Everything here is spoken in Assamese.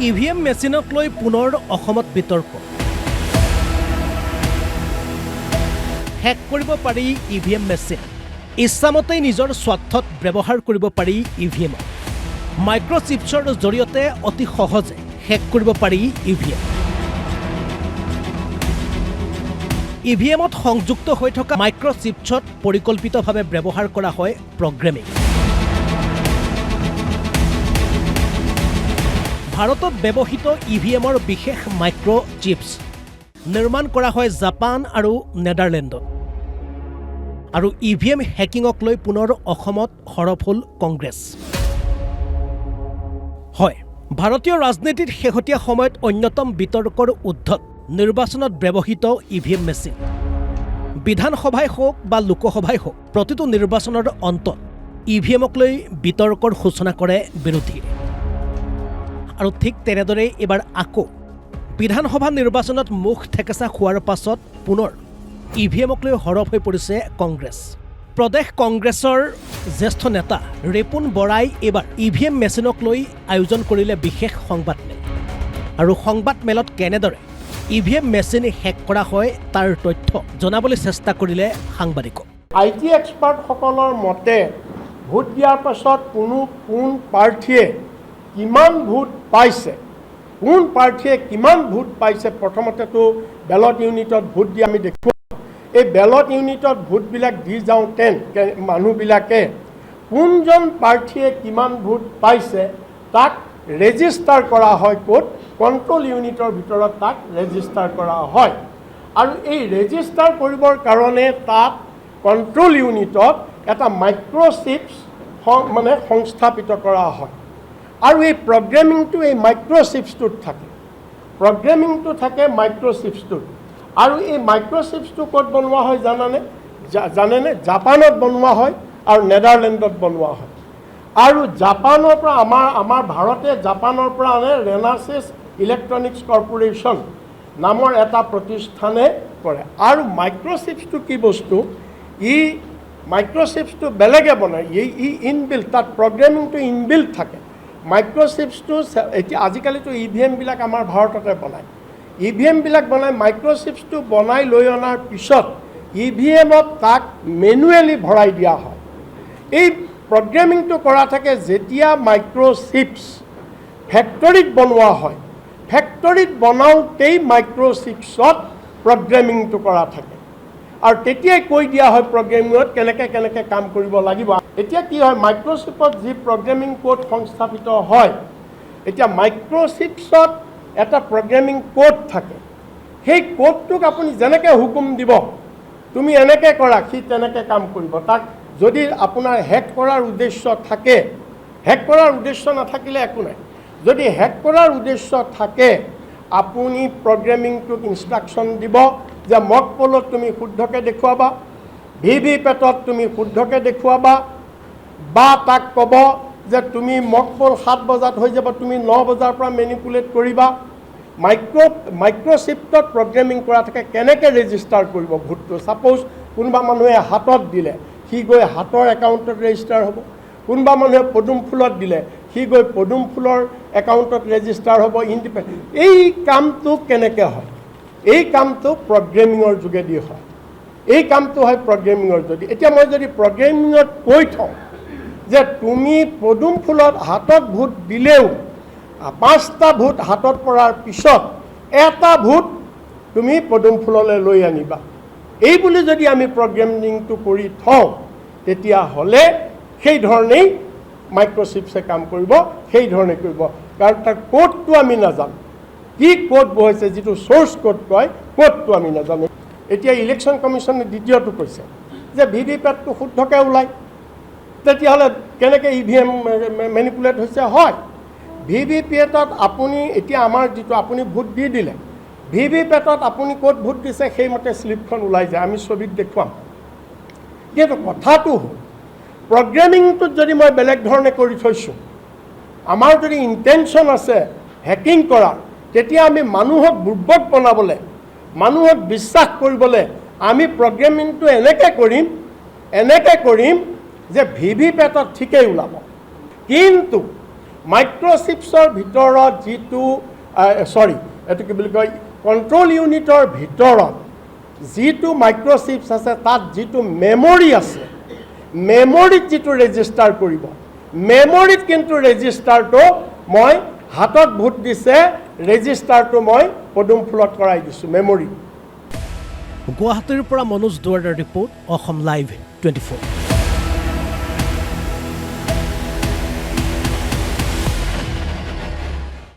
ইভিএম মেচিনক লৈ পুনৰ অসমত বিতৰ্ক। হেক কৰিব পাৰি ইভিএম মেচিন, ইচ্ছামতেই নিজৰ স্বাৰ্থত ব্যৱহাৰ কৰিব পাৰি ইভিএম। মাইক্ৰ'চিপছৰ জৰিয়তে অতি সহজে হেক কৰিব পাৰি ইভিএম। ইভিএমত সংযুক্ত হৈ থকা মাইক্ৰ'চিপছত পৰিকল্পিতভাৱে ব্যৱহাৰ কৰা হয় প্ৰগ্ৰেমিং। ভাৰতত ব্যৱহৃত ইভিএমৰ বিশেষ মাইক্ৰ'চিপছ নিৰ্মাণ কৰা হয় জাপান আৰু নেদাৰলেণ্ডত। আৰু ইভিএম হেকিঙক লৈ পুনৰ অসমত সৰব হ'ল কংগ্ৰেছ। হয়, ভাৰতীয় ৰাজনীতিত শেহতীয়া সময়ত অন্যতম বিতৰ্কৰ ঊৰ্ধত নিৰ্বাচনত ব্যৱহৃত ইভিএম মেচিন। বিধানসভাই হওক বা লোকসভাই হওক, প্ৰতিটো নিৰ্বাচনৰ অন্তত ইভিএমক লৈ বিতৰ্কৰ সূচনা কৰে বিৰোধীয়ে। আৰু ঠিক তেনেদৰে এইবাৰ আকৌ বিধানসভা নিৰ্বাচনত মুখ ঠেকেচা খোৱাৰ পাছত পুনৰ ইভিএমক লৈ সৰব হৈ পৰিছে কংগ্ৰেছ। প্ৰদেশ কংগ্ৰেছৰ জ্যেষ্ঠ নেতা ৰিপুণ বৰাই এইবাৰ ইভিএম মেচিনক লৈ আয়োজন কৰিলে বিশেষ সংবাদমেল। আৰু সংবাদমেলত কেনেদৰে ইভিএম মেচিন হেক কৰা হয় তাৰ তথ্য জনাবলৈ চেষ্টা কৰিলে সাংবাদিকক। IT এক্সপাৰ্টসকলৰ মতে ভোট দিয়াৰ পাছত কোন প্ৰাৰ্থীয়ে কিমান ভোট পাইছে, কোন প্ৰাৰ্থীয়ে কিমান ভোট পাইছে, প্ৰথমতেতো বেলট ইউনিটত ভোট দি আমি দেখুৱাওঁ। এই বেলট ইউনিটত ভোটবিলাক দি যাওঁতে মানুহবিলাকে কোনজন প্ৰাৰ্থীয়ে কিমান ভোট পাইছে তাক ৰেজিষ্টাৰ কৰা হয় ক'ত, কণ্ট্ৰল ইউনিটৰ ভিতৰত তাক ৰেজিষ্টাৰ কৰা হয়। আৰু এই ৰেজিষ্টাৰ কৰিবৰ কাৰণে তাত কণ্ট্ৰল ইউনিটত এটা মাইক্ৰ'চিপছ মানে সংস্থাপিত কৰা হয়। আৰু এই প্ৰগ্ৰেমিংটো এই মাইক্ৰ'চিপছটোত থাকে, প্ৰগ্ৰেমিংটো থাকে মাইক্ৰ'চিপছটোত। আৰু এই মাইক্ৰ'চিপছটো ক'ত বনোৱা হয় জানেনে? জাপানত বনোৱা হয় আৰু নেদাৰলেণ্ডত বনোৱা হয়। আৰু জাপানৰ পৰা আমাৰ ভাৰতে জাপানৰ পৰা আনে ৰেনাচিছ ইলেক্ট্ৰনিক্স কৰ্পৰেশ্যন নামৰ এটা প্ৰতিষ্ঠানে কৰে। আৰু মাইক্ৰ'চিপছটো কি বস্তু, মাইক্ৰ'চিপছটো বেলেগে বনায়, ইনবিল্ট, তাত প্ৰগ্ৰেমিংটো ইনবিল্ট থাকে। মাইক্ৰ'চিপছটো এতিয়া আজিকালিতো ইভিএমবিলাক আমাৰ ভাৰততে বনায়, ইভিএমবিলাক বনায়। মাইক্ৰ'চিপছটো বনাই লৈ অনাৰ পিছত ইভিএমত তাক মেনুৱেলি ভৰাই দিয়া হয়। এই প্ৰগ্ৰেমিংটো কৰা থাকে যেতিয়া মাইক্ৰ'চিপছ ফেক্টৰীত বনোৱা হয়, ফেক্টৰীত বনাওঁতেই মাইক্ৰ'চিপছত প্ৰগ্ৰেমিংটো কৰা থাকে। আৰু তেতিয়াই কৈ দিয়া হয় প্ৰগ্ৰেমিঙত কেনেকৈ কাম কৰিব লাগিব। এতিয়া কি হয়, মাইক্ৰ'চিপত যি প্ৰগ্ৰেমিং কোড সংস্থাপিত হয়, এতিয়া মাইক্ৰ'চিপছত এটা প্ৰগ্ৰেমিং কোড থাকে। সেই কোডটোক আপুনি যেনেকৈ হুকুম দিব, তুমি এনেকৈ কৰা, সি তেনেকৈ কাম কৰিব। তাক যদি আপোনাৰ হেক কৰাৰ উদ্দেশ্য থাকে, হেক কৰাৰ উদ্দেশ্য নাথাকিলে একো নাই। যদি হেক কৰাৰ উদ্দেশ্য থাকে, আপুনি প্ৰগ্ৰেমিংটোক ইনষ্ট্ৰাকশ্যন দিব যে মক পলত তুমি শুদ্ধকৈ দেখুৱাবা, ভিভিপেটত তুমি শুদ্ধকৈ দেখুৱাবা, বা তাক ক'ব যে তুমি মক পল 7 বজাত হৈ যাব, তুমি 9 বজাৰ পৰা মেনিপুলেট কৰিবা। মাইক্ৰ'চিপছত প্ৰগ্ৰেমিং কৰা থাকে কেনেকৈ ৰেজিষ্টাৰ কৰিব ভোটটো। ছাপ'জ কোনোবা মানুহে হাতত দিলে, সি গৈ হাতৰ একাউণ্টত ৰেজিষ্টাৰ হ'ব। কোনোবা মানুহে পদুম ফুলত দিলে, সি গৈ পদুম ফুলৰ একাউণ্টত ৰেজিষ্টাৰ হ'ব। এই কামটো কেনেকৈ হয়? এই কামটো প্ৰগ্ৰেমিঙৰ যোগেদি হয়। এই কামটো হয় প্ৰগ্ৰেমিঙৰ যোগেদি। এতিয়া মই যদি প্ৰগ্ৰেমিঙত কৈ থওঁ যে তুমি পদুম ফুলত হাতত ভোট দিলেও 5টা ভোট হাতত পৰাৰ পিছত এটা ভোট তুমি পদুম ফুললৈ লৈ আনিবা, এই বুলি যদি আমি প্ৰগ্ৰেমিংটো কৰি থওঁ, তেতিয়াহ'লে সেই ধৰণেই মাইক্ৰ'চিপছে কাম কৰিব, সেই ধৰণে কৰিব। কাৰণ তাৰ কোডটো আমি নাজানো, কি কোড বহাইছে, যিটো চ'ৰ্চ কোড কয়, কোডটো আমি নাজানো। এতিয়া ইলেকশ্যন কমিশ্যনে দ্বিতীয়টো কৈছে যে ভিভিপেটটো শুদ্ধকৈ ওলায়, তেতিয়াহ'লে কেনেকৈ ইভিএম মেনিপুলেট হৈছে? হয়, ভিভিপেটত আপুনি এতিয়া আমাৰ যিটো আপুনি ভোট দি দিলে, ভিভিপেটত আপুনি ক'ত ভোট দিছে সেইমতে শ্লিপখন ওলাই যায়, আমি ছবিত দেখুৱাম। কিন্তু কথাটো হ'ল প্ৰগ্ৰেমিংটোত যদি মই বেলেগ ধৰণে কৰি থৈছোঁ, আমাৰ যদি ইণ্টেনশ্যন আছে হেকিং কৰাৰ, তেতিয়া আমি মানুহক বুৰ্বক বনাবলৈ, মানুহক বিশ্বাস কৰিবলৈ আমি প্ৰগ্ৰেমিংটো এনেকৈ কৰিম যে ভিভিপেটত ঠিকেই ওলাব, কিন্তু মাইক্ৰ'চিপছৰ ভিতৰত যিটো এইটো কি বুলি কয় কণ্ট্ৰল ইউনিটৰ ভিতৰত যিটো মাইক্ৰ'চিপছ আছে তাত যিটো মেমৰি আছে মেমৰিত যিটো ৰেজিষ্টাৰ কৰিব মেমৰিত কিন্তু ৰেজিষ্টাৰটো মই হাতত ভোট দিছে ৰেজিষ্টাৰটো মই পদুম ফুলত কৰাই দিছোঁ মেমৰি। গুৱাহাটীৰ পৰা মনোজ দুৱাৰৰ ৰিপৰ্ট, অসম লাইভ 24।